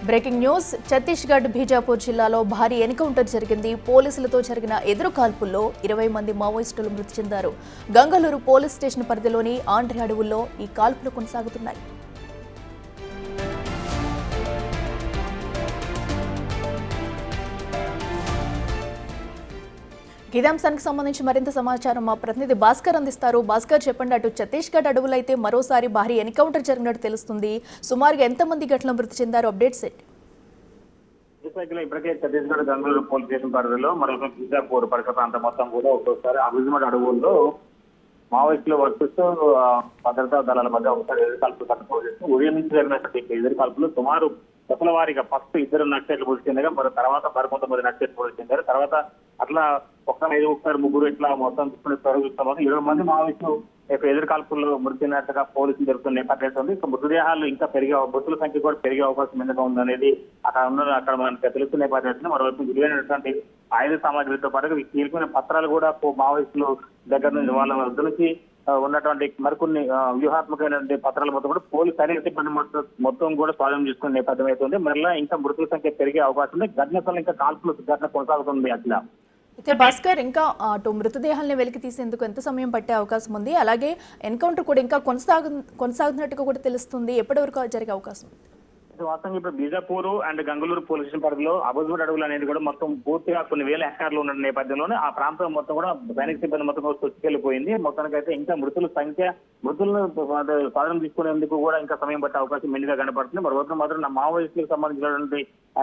Breaking news. Chhattisgarh Bijapur జిల్లాలో భారీ encounter జరిగింది. పోలీసులతో జరిగిన ఎదురు కాల్పుల్లో 20 మంది మావోయిస్టులు మృతి చెందారు. గంగలూరు పోలీస్ స్టేషన్ పరిధిలోని ఆండ్రి అడవుల్లో ఈ కాల్పులు కొనసాగుతున్నాయి. గిదాంశానికి సంబంధించి మరింత సమాచారం మా ప్రతినిధి భాస్కర్ అందిస్తారు. భాస్కర్, చెప్పండి. అటు ఛత్తీస్గఢ్ అడవులైతే మరోసారి భారీ ఎన్కౌంటర్ జరిగినట్టు తెలుస్తుంది. సుమారుగా ఎంతమంది ఘటనలు మృతి చెందారు? అప్డేట్స్ ఏంటి? ఇప్పటికే ఛత్తీస్గఢ్ గంగలూరు పోలీస్ స్టేషన్ పరిధిలో మరొక బీజాపూర్ పరిసర ప్రాంతం మొత్తం కూడా ఒక్కోసారి అభిజిమడ్ అడవుల్లో మావోయిస్టులు వర్తిస్తూ భద్రతా దళాల మధ్య ఒకసారి ఎదురుకాల్పులు కట్టుకోవచ్చు. ఉదయం నుంచి జరిగినటువంటి ఎదురుకాల్పులు సుమారు దశల వారీగా ఫస్ట్ 2 నక్సలైట్లు మృతి చెందగా మరి తర్వాత మరికొంతమంది నక్సలైట్లు మృతి చెందారు. తర్వాత అట్లా ఒకసారి 3 ఇట్లా మొత్తం చూస్తాము. 20 మంది మావోయిస్టులు ఎదురుకాల్పుల్లో మృతి చెందినట్టుగా పోలీసులు జరుగుతున్న నేపథ్యం ఉంది. మృతదేహాలు ఇంకా మృతుల సంఖ్య కూడా పెరిగే అవకాశం ఎందుకు ఉందనేది అక్కడ మనకు తెలుస్తున్న నేపథ్యం. మరోవైపు విలువైనటువంటి ఆయుధ సామాగ్రితో పాటు కీలకమైన పత్రాలు కూడా మావోయిస్టులు దగ్గర నుంచి వాళ్ళ వద్ద నుంచి ఉన్నటువంటి మరికొన్ని వ్యూహాత్మకమైనటువంటి పత్రాల మొత్తం కూడా పోలీసు సైనిక సిబ్బంది మొత్తం కూడా స్వాధీనం చేసుకునే నేపథ్యం అవుతుంది. మరలా ఇంకా మృతుల సంఖ్య పెరిగే అవకాశం ఉంది. ఘటనలు ఇంకా కాల్పులు ఘటన కొనసాగుతుంది. అట్లా అయితే భాస్కర్, ఇంకా అటు మృతదేహాలను వెలికి తీసేందుకు ఎంత సమయం పట్టే అవకాశం ఉంది? అలాగే ఎన్కౌంటర్ కూడా ఇంకా కొనసాగుతున్నట్టుగా కూడా తెలుస్తుంది. ఎప్పటి వరకు జరిగే అవకాశం ఉంది? వాస్తవంగా ఇప్పుడు Bijapur and Gangaluru police station పరిధిలో అభిజిమడ్ అడవులు అనేది కూడా మొత్తం పూర్తిగా కొన్ని వేల హెక్టార్లు ఉన్న నేపథ్యంలోనే ఆ ప్రాంతం మొత్తం కూడా సైనిక సిబ్బంది మొత్తం చొచ్చుకెళ్లిపోయింది. మొత్తానికైతే ఇంకా మృతులను స్వాధీనం తీసుకునేందుకు కూడా ఇంకా సమయం పట్టే అవకాశం మెండుగా కనపడుతుంది. మరోవైపు మాత్రం మావోయిస్టులకు సంబంధించినటువంటి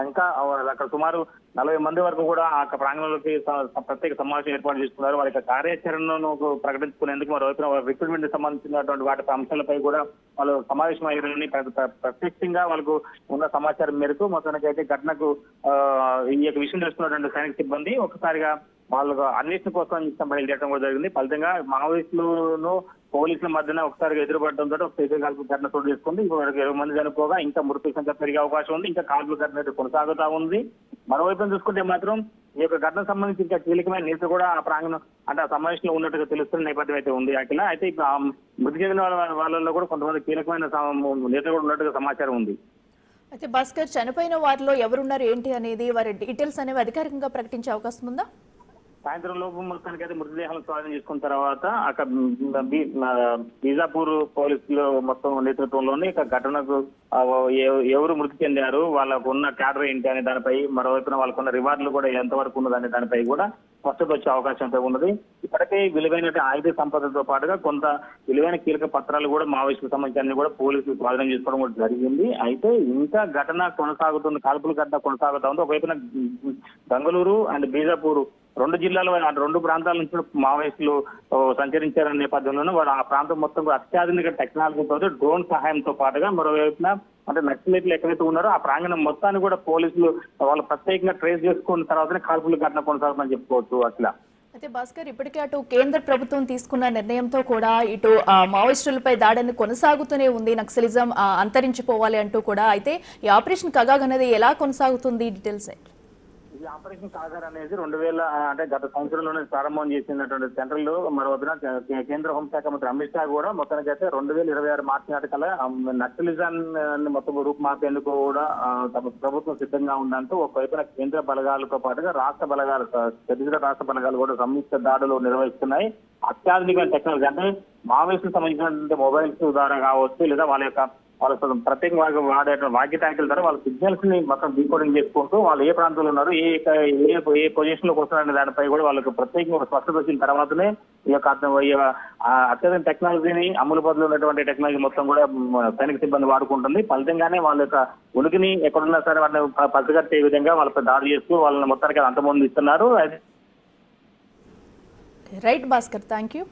ఇంకా అక్కడ సుమారు 40 మంది వరకు కూడా ఆ ప్రాంగణంలోకి ప్రత్యేక సమావేశం ఏర్పాటు చేసుకున్నారు. వారి కార్యాచరణను ప్రకటించుకునేందుకు మరోవైపు రిక్రూట్మెంట్ సంబంధించినటువంటి వాటి అంశాలపై కూడా వాళ్ళు సమావేశం అయ్యారని ప్రత్యక్షంగా వాళ్ళకు ఉన్న సమాచారం మేరకు మొత్తానికి అయితే ఘటనకు ఈ యొక్క విషయం తెలుసుకున్నటువంటి సైనిక సిబ్బంది ఒకసారిగా వాళ్ళకు అన్వేషణ కోసం బయలుదేరడం కూడా జరిగింది. ఫలితంగా మావోయిస్టులను పోలీసుల మధ్యన ఒకసారిగా ఎదురుపడడంతో ఒక ఎదురుకాల్పు ఘటన చోటు చేసుకుంది. ఇప్పుడు 20 మంది చనిపోగా ఇంకా మృతుల సంఖ్య పెరిగే అవకాశం ఉంది. ఇంకా కాల్పుల ఘటన కొనసాగుతా ఉంది. మరోవైపు చూసుకుంటే మాత్రం ఈ యొక్క ఘటనకు సంబంధించి ఇంకా కీలకమైన నేత కూడా ఆ ప్రాంగణం అంటే ఆ సమావేశంలో ఉన్నట్టుగా తెలుస్తున్న నేపథ్యం అయితే ఉంది. అట్లా అయితే ఇప్పుడు మృతి చెందిన వాళ్ళలో కూడా కొంతమంది కీలకమైన నేత కూడా ఉన్నట్టుగా సమాచారం ఉంది. అయితే భాస్కర్, చనిపోయిన వారిలో ఎవరున్నారు ఏంటి అనేది వారి డీటెయిల్స్ అనేవి అధికారికంగా ప్రకటించే అవకాశం ఉందా? సాయంత్రం లోపు మొత్తానికి అయితే మృతదేహాలను స్వాధీనం చేసుకున్న తర్వాత అక్కడ బీజాపూర్ పోలీసులు మొత్తం నేతృత్వంలోనే ఇక ఘటనకు ఎవరు మృతి చెందారు, వాళ్ళకు ఉన్న క్యాడర్ ఏంటి అనే దానిపై, మరోవైపున వాళ్ళకున్న రివార్డులు కూడా ఎంతవరకు ఉన్నదనే దానిపై కూడా స్పష్టత వచ్చే అవకాశం ఉన్నది. ఇప్పటికే విలువైన ఆయుధ సంపదతో పాటుగా కొంత విలువైన కీలక పత్రాలు కూడా మావోయిస్టులకు సంబంధించి కూడా పోలీసులు స్వాధీనం చేసుకోవడం కూడా జరిగింది. అయితే ఇంకా ఘటన కొనసాగుతుంది, కాల్పుల ఘటన కొనసాగుతా ఉంది. ఒకవైపున గంగలూరు అండ్ బీజాపూర్ 2 జిల్లాల 2 ప్రాంతాల నుంచి మావోయిస్టులు సంచరించారనే నేపథ్యంలోనే వారు ఆ ప్రాంతం మొత్తం అత్యాధునిక టెక్నాలజీతో డ్రోన్ సహాయంతో పాటుగా మరోవైపున అంటే నక్సలైట్లు ఎక్కడైతే ఉన్నారో ఆ ప్రాంగణం మొత్తాన్ని కూడా పోలీసులు వాళ్ళు ప్రత్యేకంగా ట్రేస్ చేసుకున్న తర్వాతనే కాల్పుల ఘటన కొనసాగుతుందని చెప్పుకోవచ్చు. అట్లా అయితే భాస్కర్, ఇప్పటికే అటు కేంద్ర ప్రభుత్వం తీసుకున్న నిర్ణయంతో కూడా ఇటు మావోయిస్టులపై దాడిని కొనసాగుతూనే ఉంది. నక్సలిజం అంతరించిపోవాలి అంటూ కూడా. అయితే ఈ ఆపరేషన్ కగాగ్ అనేది ఎలా కొనసాగుతుంది? డీటెయిల్స్ ఏంటి? ఈ ఆపరేషన్ కాగర్ అనేది 2000 అంటే గత సంవత్సరంలోనే ప్రారంభం చేసినటువంటి సెంట్రల్ మరోవైపున కేంద్ర హోంశాఖ మంత్రి అమిత్ షా కూడా మొత్తానికి అయితే 2026 మార్చి నాటికల్లా నక్సలిజాన్ని మొత్తం రూపుమాపేందుకు కూడా తమ ప్రభుత్వం సిద్ధంగా ఉందంటూ ఒకవైపున కేంద్ర బలగాలతో పాటుగా రాష్ట్ర బలగాలు, ఛత్తీస్గఢ్ రాష్ట్ర బలగాలు కూడా సంయుక్త దాడులు నిర్వహిస్తున్నాయి. అత్యాధునిక టెక్నాలజీ అంటే మావోయిస్టులకు సంబంధించినటువంటి మొబైల్స్ ద్వారా కావచ్చు, లేదా వాళ్ళ ప్రత్యేకంగా వాడే వాకి ట్యాంకుల ద్వారా వాళ్ళ సిగ్నల్స్ ని మొత్తం డీకోడింగ్ చేసుకుంటూ వాళ్ళు ఏ ప్రాంతంలో ఉన్నారు, ఏ పొజిషన్ లోకి వస్తున్నారనే దానిపై కూడా వాళ్ళకు ప్రత్యేకంగా స్పష్టత వచ్చిన తర్వాతనే ఈ యొక్క అత్యధిక టెక్నాలజీని అమలు బదులు ఉన్నటువంటి టెక్నాలజీ మొత్తం కూడా సైనిక సిబ్బంది వాడుకుంటుంది. ఫలితంగానే వాళ్ళ యొక్క ఉనికిని ఎక్కడున్నా సరే వాళ్ళని పసిగట్టే విధంగా వాళ్ళపై దాడి చేస్తూ వాళ్ళని మొత్తానికి అంతమంది ఇస్తున్నారు. Right Bhaskar, thank you.